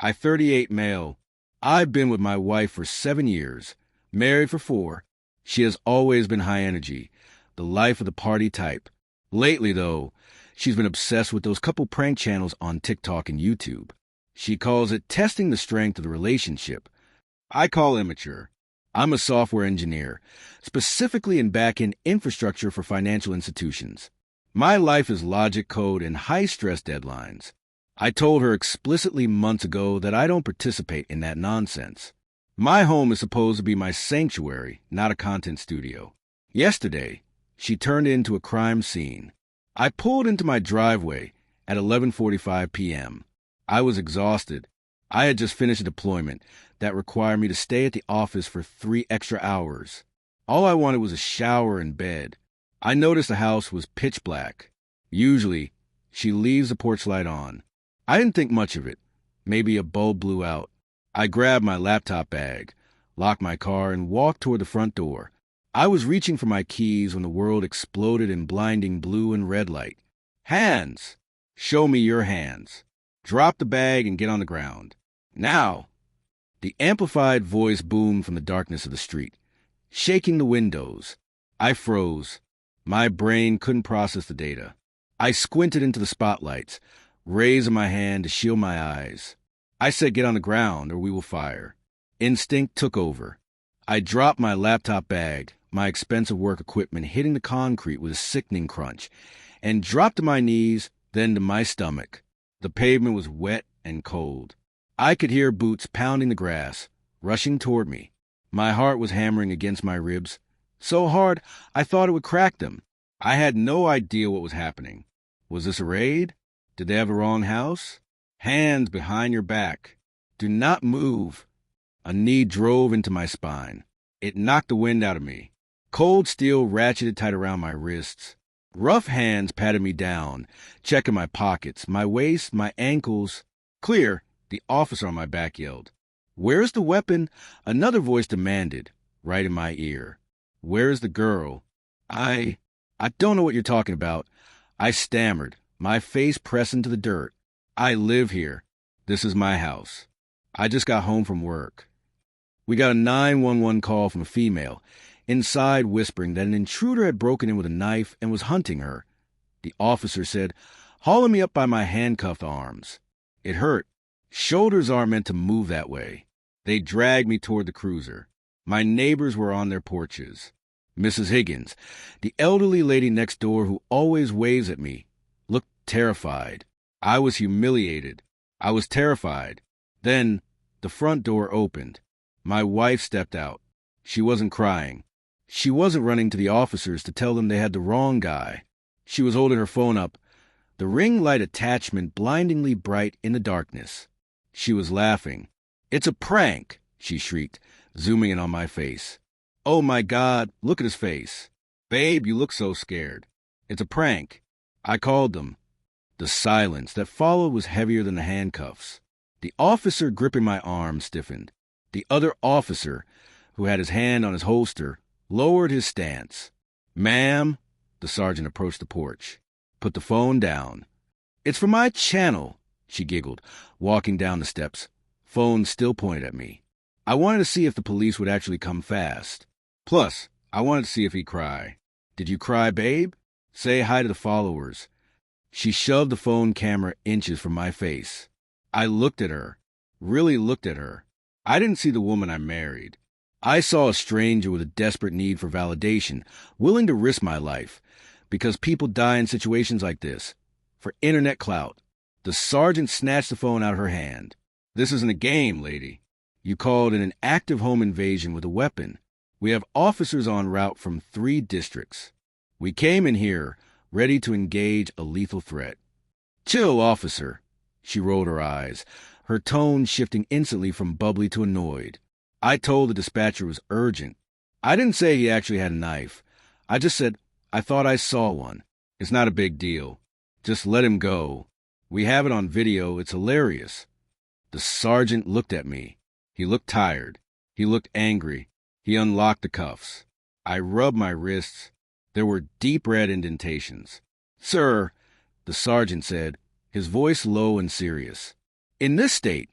I 38 male. I've been with my wife for 7 years, married for 4. She has always been high energy, the life of the party type. Lately, though, she's been obsessed with those couple prank channels on TikTok and YouTube. She calls it testing the strength of the relationship. I call immature. I'm a software engineer, specifically in back-end infrastructure for financial institutions. My life is logic code and high-stress deadlines. I told her explicitly months ago that I don't participate in that nonsense. My home is supposed to be my sanctuary, not a content studio. Yesterday, she turned into a crime scene. I pulled into my driveway at 11:45 p.m. I was exhausted. I had just finished a deployment that required me to stay at the office for 3 extra hours. All I wanted was a shower and bed. I noticed the house was pitch black. Usually, she leaves the porch light on. I didn't think much of it. Maybe a bulb blew out. I grabbed my laptop bag, locked my car, and walked toward the front door. I was reaching for my keys when the world exploded in blinding blue and red light. Hands! Show me your hands. Drop the bag and get on the ground. Now! The amplified voice boomed from the darkness of the street, shaking the windows. I froze. My brain couldn't process the data. I squinted into the spotlights, raising my hand to shield my eyes. I said, get on the ground or we will fire. Instinct took over. I dropped my laptop bag, my expensive work equipment hitting the concrete with a sickening crunch, and dropped to my knees, then to my stomach. The pavement was wet and cold. I could hear boots pounding the grass, rushing toward me. My heart was hammering against my ribs, so hard I thought it would crack them. I had no idea what was happening. Was this a raid? Did they have the wrong house? Hands behind your back. Do not move. A knee drove into my spine. It knocked the wind out of me. Cold steel ratcheted tight around my wrists. Rough hands patted me down, checking my pockets, my waist, my ankles. Clear, the officer on my back yelled. Where's the weapon? Another voice demanded, right in my ear. Where's the girl? I don't know what you're talking about. I stammered, my face pressing to the dirt. I live here. This is my house. I just got home from work. We got a 911 call from a female, inside whispering that an intruder had broken in with a knife and was hunting her. The officer said, hauling me up by my handcuffed arms. It hurt. Shoulders aren't meant to move that way. They dragged me toward the cruiser. My neighbors were on their porches. Mrs. Higgins, the elderly lady next door who always waves at me, looked terrified. I was humiliated. I was terrified. Then the front door opened. My wife stepped out. She wasn't crying. She wasn't running to the officers to tell them they had the wrong guy. She was holding her phone up, the ring light attachment blindingly bright in the darkness. She was laughing. It's a prank, she shrieked, zooming in on my face. Oh my God, look at his face. Babe, you look so scared. It's a prank. I called them. The silence that followed was heavier than the handcuffs. The officer gripping my arm stiffened. The other officer, who had his hand on his holster, lowered his stance. Ma'am, the sergeant approached the porch. Put the phone down. It's for my channel, she giggled, walking down the steps. Phone still pointed at me. I wanted to see if the police would actually come fast. Plus, I wanted to see if he'd cry. Did you cry, babe? Say hi to the followers. She shoved the phone camera inches from my face. I looked at her, really looked at her. I didn't see the woman I married. I saw a stranger with a desperate need for validation, willing to risk my life, because people die in situations like this, for internet clout. The sergeant snatched the phone out of her hand. This isn't a game, lady. You called in an active home invasion with a weapon. We have officers en route from 3 districts. We came in here ready to engage a lethal threat. Chill, officer. She rolled her eyes, her tone shifting instantly from bubbly to annoyed. I told the dispatcher it was urgent. I didn't say he actually had a knife. I just said, I thought I saw one. It's not a big deal. Just let him go. We have it on video. It's hilarious. The sergeant looked at me. He looked tired. He looked angry. He unlocked the cuffs. I rubbed my wrists. There were deep red indentations. Sir, the sergeant said, his voice low and serious. In this state,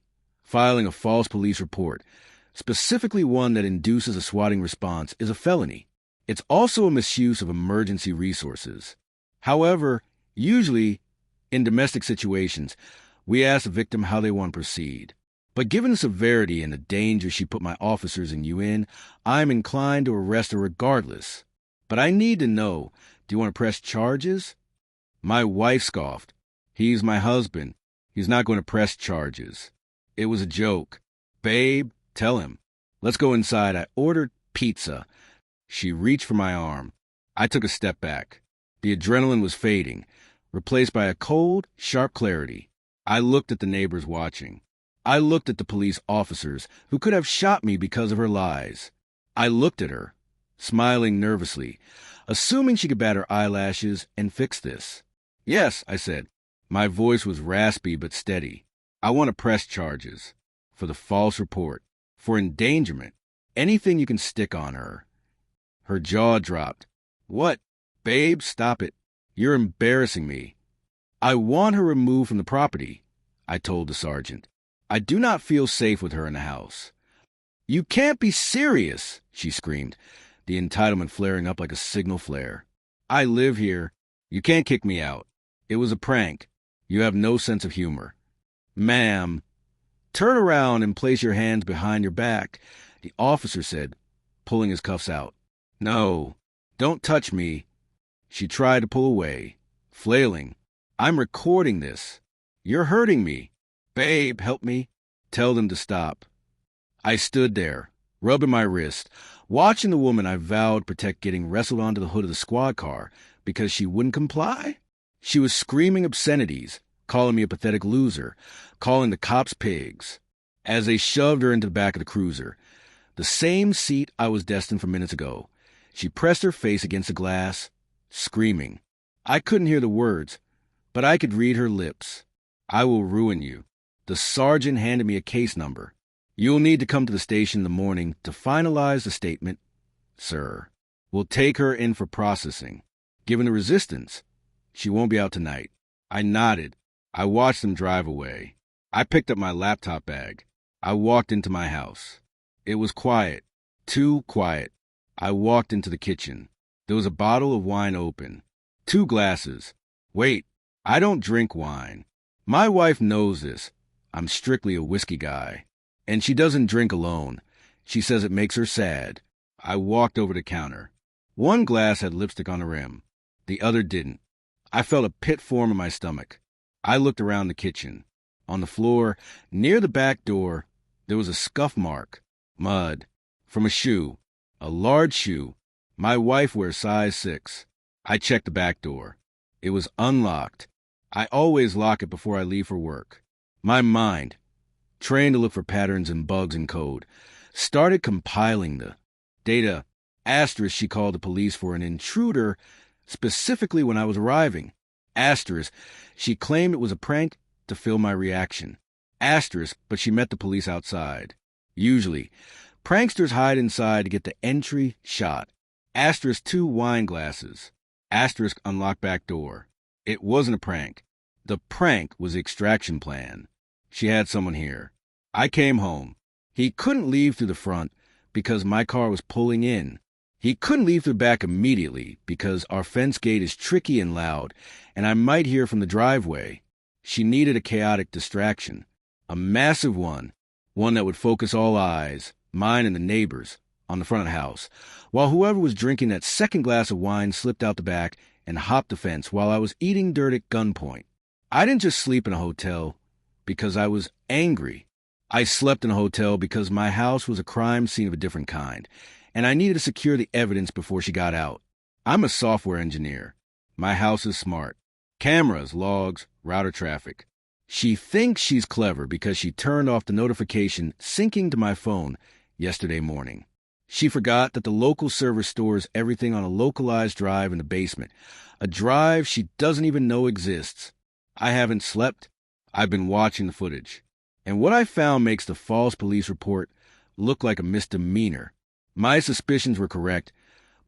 Filing a false police report, specifically one that induces a swatting response, is a felony. It's also a misuse of emergency resources. However, usually, in domestic situations, we ask the victim how they want to proceed. But given the severity and the danger she put my officers and you in, I'm inclined to arrest her regardless. But I need to know, do you want to press charges? My wife scoffed. He's my husband. He's not going to press charges. It was a joke. Babe, tell him. Let's go inside. I ordered pizza. She reached for my arm. I took a step back. The adrenaline was fading, replaced by a cold, sharp clarity. I looked at the neighbors watching. I looked at the police officers who could have shot me because of her lies. I looked at her, smiling nervously, assuming she could bat her eyelashes and fix this. Yes, I said. My voice was raspy but steady. I want to press charges. For the false report. For endangerment. Anything you can stick on her. Her jaw dropped. What? Babe, stop it. You're embarrassing me. I want her removed from the property, I told the sergeant. I do not feel safe with her in the house. You can't be serious, she screamed, the entitlement flaring up like a signal flare. I live here. You can't kick me out. It was a prank. You have no sense of humor. Ma'am, turn around and place your hands behind your back, the officer said, pulling his cuffs out. No, don't touch me. She tried to pull away, flailing. I'm recording this. You're hurting me. Babe, help me. Tell them to stop. I stood there, rubbing my wrist, watching the woman I vowed protect getting wrestled onto the hood of the squad car because she wouldn't comply. She was screaming obscenities, calling me a pathetic loser, calling the cops pigs, as they shoved her into the back of the cruiser, the same seat I was destined for minutes ago. She pressed her face against the glass, screaming. I couldn't hear the words, but I could read her lips. I will ruin you. The sergeant handed me a case number. You'll need to come to the station in the morning to finalize the statement, sir. We'll take her in for processing. Given the resistance, she won't be out tonight. I nodded. I watched them drive away. I picked up my laptop bag. I walked into my house. It was quiet. Too quiet. I walked into the kitchen. There was a bottle of wine open. 2 glasses. Wait, I don't drink wine. My wife knows this. I'm strictly a whiskey guy. And she doesn't drink alone. She says it makes her sad. I walked over the counter. 1 glass had lipstick on the rim. The other didn't. I felt a pit form in my stomach. I looked around the kitchen. On the floor, near the back door, there was a scuff mark. Mud. From a shoe. A large shoe. My wife wears size 6. I checked the back door. It was unlocked. I always lock it before I leave for work. My mind, trained to look for patterns and bugs in code, started compiling the data. Asterisk, she called the police for an intruder, specifically when I was arriving. Asterisk, she claimed it was a prank to fill my reaction. Asterisk, but she met the police outside. Usually, pranksters hide inside to get the entry shot. Asterisk, 2 wine glasses. Asterisk, unlocked back door. It wasn't a prank. The prank was the extraction plan. She had someone here. I came home. He couldn't leave through the front because my car was pulling in. He couldn't leave through the back immediately because our fence gate is tricky and loud, and I might hear from the driveway. She needed a chaotic distraction. A massive one that would focus all eyes, mine and the neighbors, on the front of the house, while whoever was drinking that second glass of wine slipped out the back and hopped the fence while I was eating dirt at gunpoint. I didn't just sleep in a hotel because I was angry. I slept in a hotel because my house was a crime scene of a different kind, and I needed to secure the evidence before she got out. I'm a software engineer. My house is smart. Cameras, logs, router traffic. She thinks she's clever because she turned off the notification syncing to my phone yesterday morning. She forgot that the local server stores everything on a localized drive in the basement, a drive she doesn't even know exists. I haven't slept. I've been watching the footage. And what I found makes the false police report look like a misdemeanor. My suspicions were correct,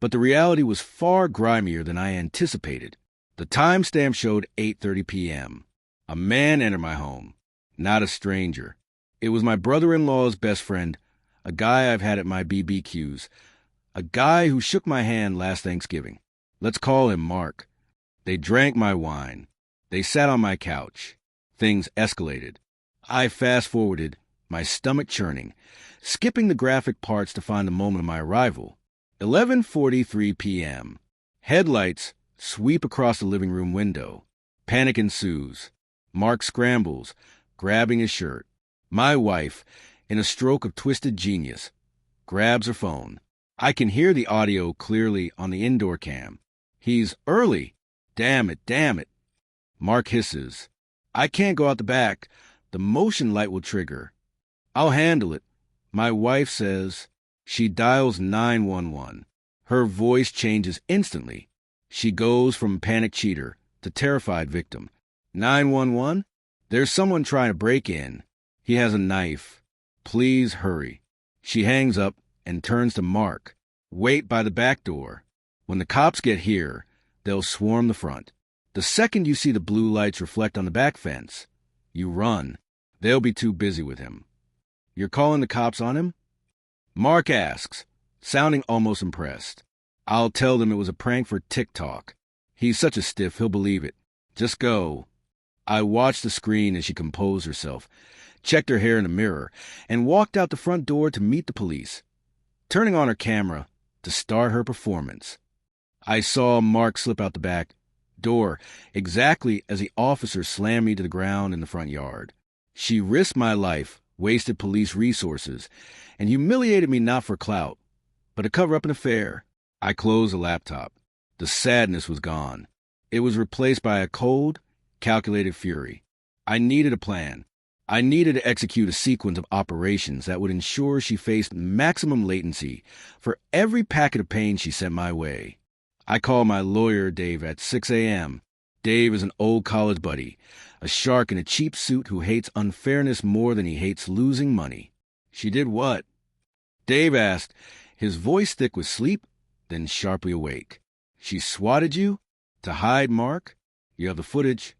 but the reality was far grimier than I anticipated. The timestamp showed 8:30 p.m. A man entered my home. Not a stranger. It was my brother-in-law's best friend, a guy I've had at my BBQs, a guy who shook my hand last Thanksgiving. Let's call him Mark. They drank my wine. They sat on my couch. Things escalated. I fast-forwarded, my stomach churning, skipping the graphic parts to find the moment of my arrival. 11:43 p.m. Headlights sweep across the living room window. Panic ensues. Mark scrambles, grabbing his shirt. My wife, in a stroke of twisted genius, grabs her phone. I can hear the audio clearly on the indoor cam. He's early. Damn it. Mark hisses. I can't go out the back. The motion light will trigger. I'll handle it. My wife says. She dials 911. Her voice changes instantly. She goes from panicked cheater to terrified victim. 911? There's someone trying to break in. He has a knife. Please hurry. She hangs up and turns to Mark. Wait by the back door. When the cops get here, they'll swarm the front. The second you see the blue lights reflect on the back fence, you run. They'll be too busy with him. You're calling the cops on him? Mark asks, sounding almost impressed. I'll tell them it was a prank for TikTok. He's such a stiff, he'll believe it. Just go. I watched the screen as she composed herself, checked her hair in the mirror, and walked out the front door to meet the police, turning on her camera to start her performance. I saw Mark slip out the back door exactly as the officer slammed me to the ground in the front yard. She risked my life, wasted police resources, and humiliated me not for clout, but to cover up an affair. I closed the laptop. The sadness was gone. It was replaced by a cold, calculated fury. I needed a plan. I needed to execute a sequence of operations that would ensure she faced maximum latency for every packet of pain she sent my way. I called my lawyer, Dave, at 6 a.m. Dave is an old college buddy, a shark in a cheap suit who hates unfairness more than he hates losing money. She did what? Dave asked, his voice thick with sleep, then sharply awake. She swatted you? To hide Mark? You have the footage?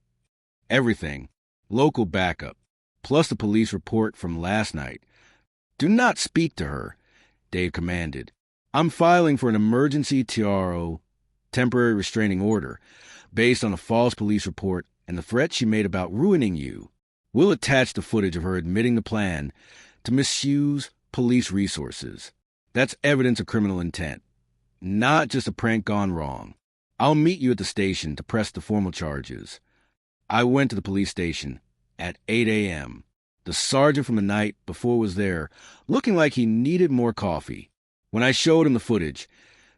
Everything. Local backup. Plus the police report from last night. Do not speak to her, Dave commanded. I'm filing for an emergency TRO, temporary restraining order, based on a false police report and the threat she made about ruining you. We'll attach the footage of her admitting the plan to misuse police resources. That's evidence of criminal intent, not just a prank gone wrong. I'll meet you at the station to press the formal charges. I went to the police station at 8 a.m. The sergeant from the night before was there, looking like he needed more coffee. When I showed him the footage,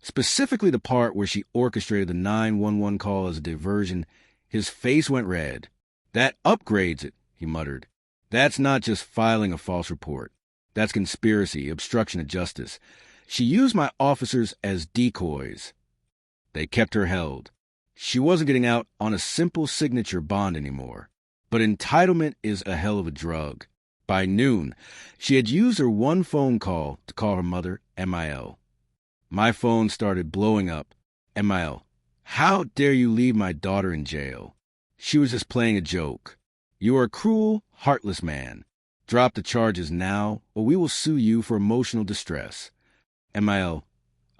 specifically the part where she orchestrated the 911 call as a diversion, his face went red. That upgrades it, he muttered. That's not just filing a false report. That's conspiracy, obstruction of justice. She used my officers as decoys. They kept her held. She wasn't getting out on a simple signature bond anymore. But entitlement is a hell of a drug. By noon, she had used her one phone call to call her mother, MIL. My phone started blowing up. MIL, how dare you leave my daughter in jail? She was just playing a joke. You are a cruel, heartless man. Drop the charges now, or we will sue you for emotional distress. MIL,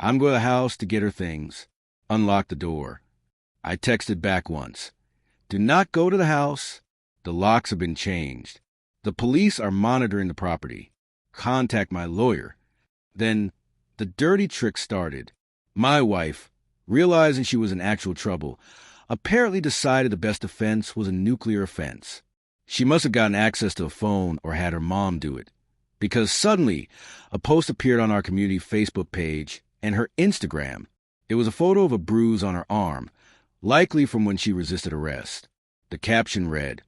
I'm going to the house to get her things. Unlock the door. I texted back once. Do not go to the house. The locks have been changed. The police are monitoring the property. Contact my lawyer. Then the dirty trick started. My wife, realizing she was in actual trouble, apparently decided the best defense was a nuclear offense. She must have gotten access to a phone or had her mom do it, because suddenly a post appeared on our community Facebook page and her Instagram. It was a photo of a bruise on her arm, likely from when she resisted arrest. The caption read,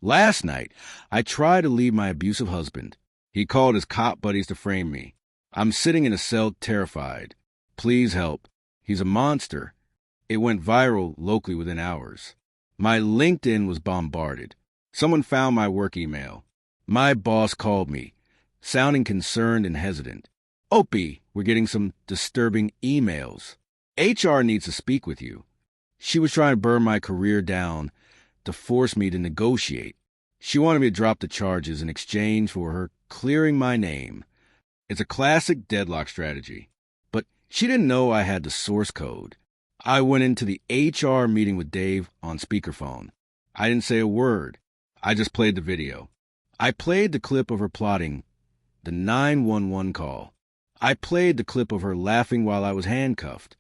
"Last night, I tried to leave my abusive husband. He called his cop buddies to frame me. I'm sitting in a cell terrified. Please help. He's a monster." It went viral locally within hours. My LinkedIn was bombarded. Someone found my work email. My boss called me, sounding concerned and hesitant. "Opie, we're getting some disturbing emails. HR needs to speak with you." She was trying to burn my career down to force me to negotiate. She wanted me to drop the charges in exchange for her clearing my name. It's a classic deadlock strategy. But she didn't know I had the source code. I went into the HR meeting with Dave on speakerphone. I didn't say a word. I just played the video. I played the clip of her plotting the 911 call. I played the clip of her laughing while I was handcuffed.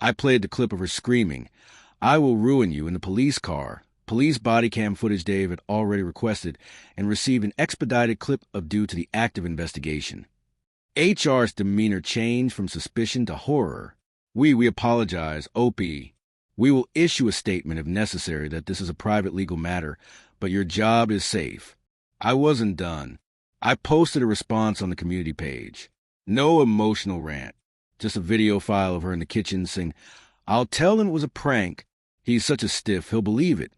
I played the clip of her screaming, "I will ruin you," in the police car. Police body cam footage Dave had already requested and received an expedited clip of due to the active investigation. HR's demeanor changed from suspicion to horror. We apologize, OP. We will issue a statement if necessary that this is a private legal matter, but your job is safe. I wasn't done. I posted a response on the community page. No emotional rant. Just a video file of her in the kitchen saying, "I'll tell him it was a prank. He's such a stiff, he'll believe it."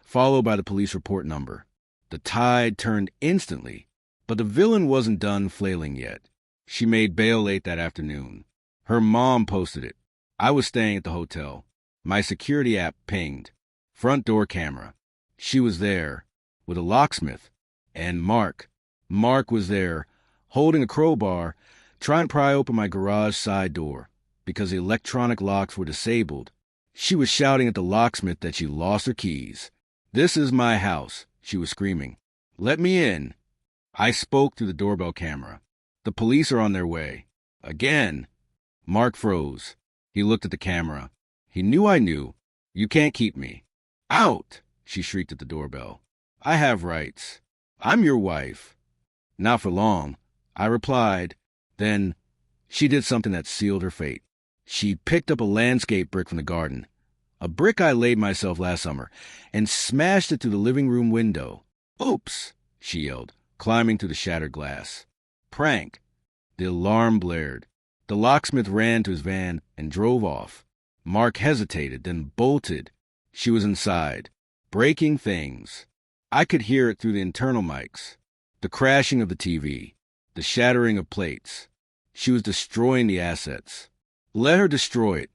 Followed by the police report number. The tide turned instantly, but the villain wasn't done flailing yet. She made bail late that afternoon. Her mom posted it. I was staying at the hotel. My security app pinged. Front door camera. She was there, with a locksmith. And Mark. Mark was there, holding a crowbar, trying to pry open my garage side door. Because the electronic locks were disabled, she was shouting at the locksmith that she lost her keys. "This is my house," she was screaming. "Let me in." I spoke through the doorbell camera. "The police are on their way." Again. Mark froze. He looked at the camera. He knew I knew. "You can't keep me." "Out!" she shrieked at the doorbell. "I have rights. I'm your wife." "Not for long," I replied. Then she did something that sealed her fate. She picked up a landscape brick from the garden, a brick I laid myself last summer, and smashed it through the living room window. "Oops!" she yelled, climbing through the shattered glass. "Prank." The alarm blared. The locksmith ran to his van and drove off. Mark hesitated, then bolted. She was inside, breaking things. I could hear it through the internal mics. The crashing of the TV, the shattering of plates. She was destroying the assets. "Let her destroy it,"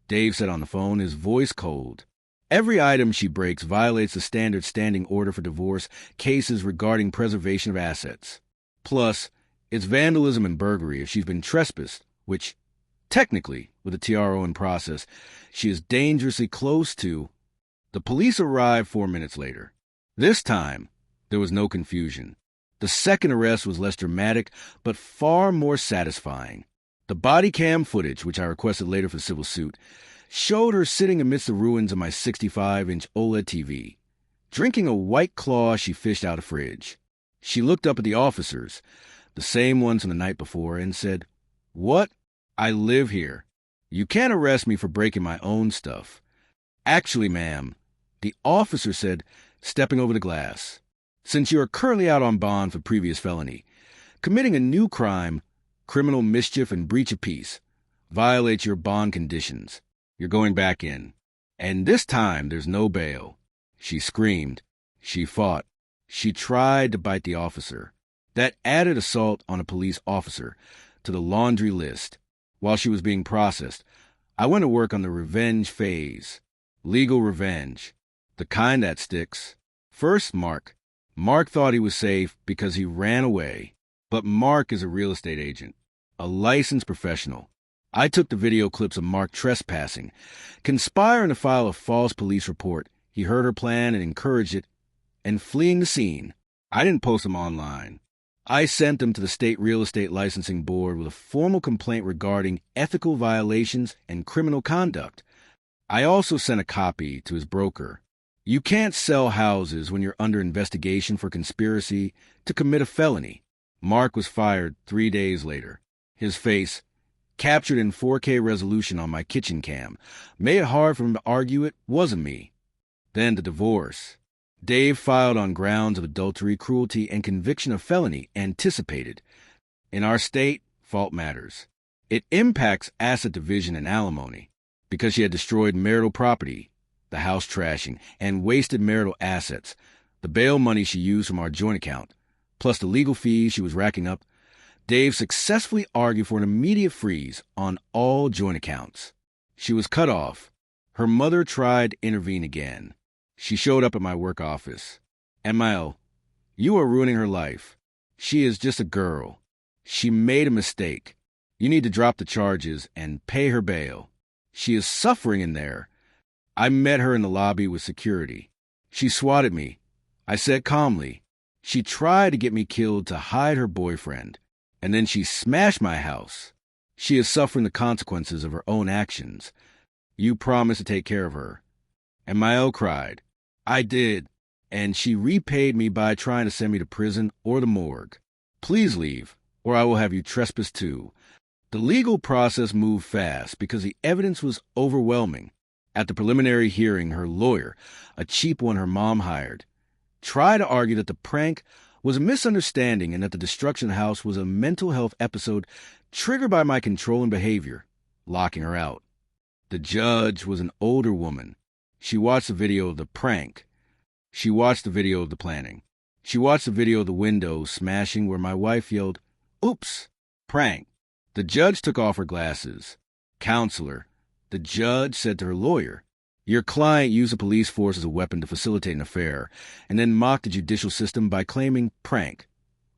Dave said on the phone, his voice cold. "Every item she breaks violates the standard standing order for divorce cases regarding preservation of assets. Plus, it's vandalism and burglary if she's been trespassed, which, technically, with a TRO in process, she is dangerously close to." The police arrived 4 minutes later. This time, there was no confusion. The second arrest was less dramatic, but far more satisfying. The body cam footage, which I requested later for the civil suit, showed her sitting amidst the ruins of my 65-inch OLED TV, drinking a White Claw she fished out of a fridge. She looked up at the officers, the same ones from the night before, and said, "What? I live here. You can't arrest me for breaking my own stuff." "Actually, ma'am," the officer said, stepping over the glass, "since you are currently out on bond for previous felony, committing a new crime, criminal mischief and breach of peace, violates your bond conditions. You're going back in. And this time there's no bail." She screamed. She fought. She tried to bite the officer. That added assault on a police officer to the laundry list. While she was being processed, I went to work on the revenge phase. Legal revenge. The kind that sticks. First, Mark. Mark thought he was safe because he ran away. But Mark is a real estate agent, a licensed professional. I took the video clips of Mark trespassing, conspiring to file a false police report. He heard her plan and encouraged it, and fleeing the scene. I didn't post them online. I sent them to the State Real Estate Licensing Board with a formal complaint regarding ethical violations and criminal conduct. I also sent a copy to his broker. You can't sell houses when you're under investigation for conspiracy to commit a felony. Mark was fired 3 days later. His face, captured in 4K resolution on my kitchen cam, made it hard for him to argue it wasn't me. Then the divorce. Dave filed on grounds of adultery, cruelty, and conviction of felony, anticipated. In our state, fault matters. It impacts asset division and alimony, because she had destroyed marital property, the house trashing, and wasted marital assets, the bail money she used from our joint account, plus the legal fees she was racking up. Dave successfully argued for an immediate freeze on all joint accounts. She was cut off. Her mother tried to intervene again. She showed up at my work office. And Mael, you are ruining her life. She is just a girl. She made a mistake. You need to drop the charges and pay her bail. She is suffering in there. I met her in the lobby with security. She swatted me. I said calmly. She tried to get me killed to hide her boyfriend. And then she smashed my house. She is suffering the consequences of her own actions. You promised to take care of her. And Mael cried. I did. And she repaid me by trying to send me to prison or the morgue. Please leave, or I will have you trespass too. The legal process moved fast because the evidence was overwhelming. At the preliminary hearing, her lawyer, a cheap one her mom hired, tried to argue that the prank was a misunderstanding and that the destruction of the house was a mental health episode triggered by my controlling behavior, locking her out. The judge was an older woman. She watched the video of the prank. She watched the video of the planning. She watched the video of the window smashing where my wife yelled, "Oops, prank." The judge took off her glasses. Counselor, the judge said to her lawyer, your client used the police force as a weapon to facilitate an affair and then mocked the judicial system by claiming prank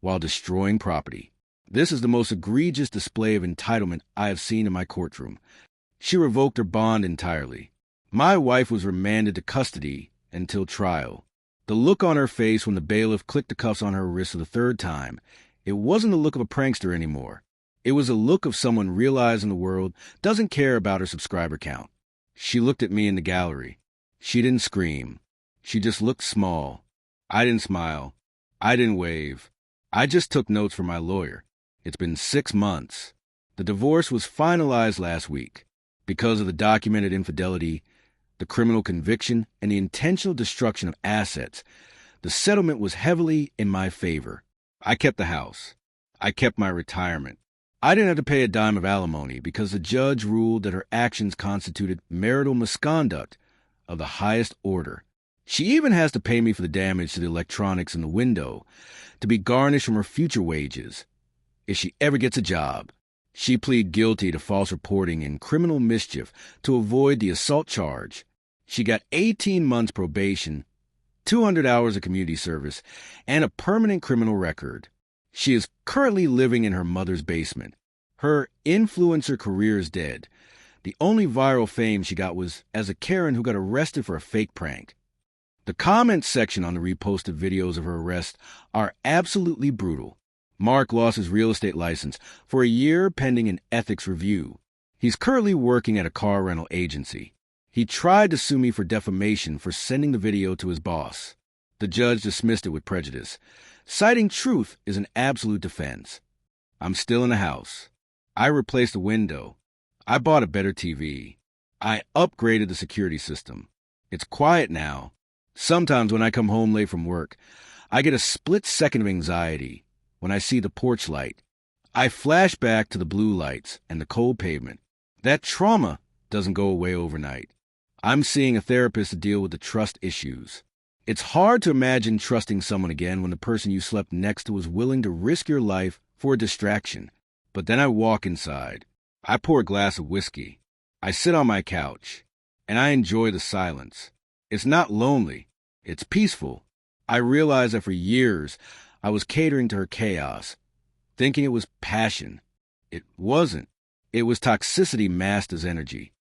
while destroying property. This is the most egregious display of entitlement I have seen in my courtroom. She revoked her bond entirely. My wife was remanded to custody until trial. The look on her face when the bailiff clicked the cuffs on her wrist for the third time, it wasn't the look of a prankster anymore. It was a look of someone realizing the world doesn't care about her subscriber count. She looked at me in the gallery. She didn't scream. She just looked small. I didn't smile. I didn't wave. I just took notes from my lawyer. It's been 6 months. The divorce was finalized last week. Because of the documented infidelity, the criminal conviction, and the intentional destruction of assets, the settlement was heavily in my favor. I kept the house. I kept my retirement. I didn't have to pay a dime of alimony because the judge ruled that her actions constituted marital misconduct of the highest order. She even has to pay me for the damage to the electronics in the window to be garnished from her future wages if she ever gets a job. She pleaded guilty to false reporting and criminal mischief to avoid the assault charge. She got 18 months probation, 200 hours of community service, and a permanent criminal record. She is currently living in her mother's basement. Her influencer career is dead. The only viral fame she got was as a Karen who got arrested for a fake prank. The comments section on the reposted videos of her arrest are absolutely brutal. Mark lost his real estate license for a year pending an ethics review. He's currently working at a car rental agency. He tried to sue me for defamation for sending the video to his boss. The judge dismissed it with prejudice, citing truth is an absolute defense. I'm still in the house. I replaced the window. I bought a better TV. I upgraded the security system. It's quiet now. Sometimes when I come home late from work, I get a split second of anxiety when I see the porch light. I flash back to the blue lights and the cold pavement. That trauma doesn't go away overnight. I'm seeing a therapist to deal with the trust issues. It's hard to imagine trusting someone again when the person you slept next to was willing to risk your life for a distraction. But then I walk inside. I pour a glass of whiskey. I sit on my couch, and I enjoy the silence. It's not lonely. It's peaceful. I realize that for years, I was catering to her chaos, thinking it was passion. It wasn't. It was toxicity masked as energy.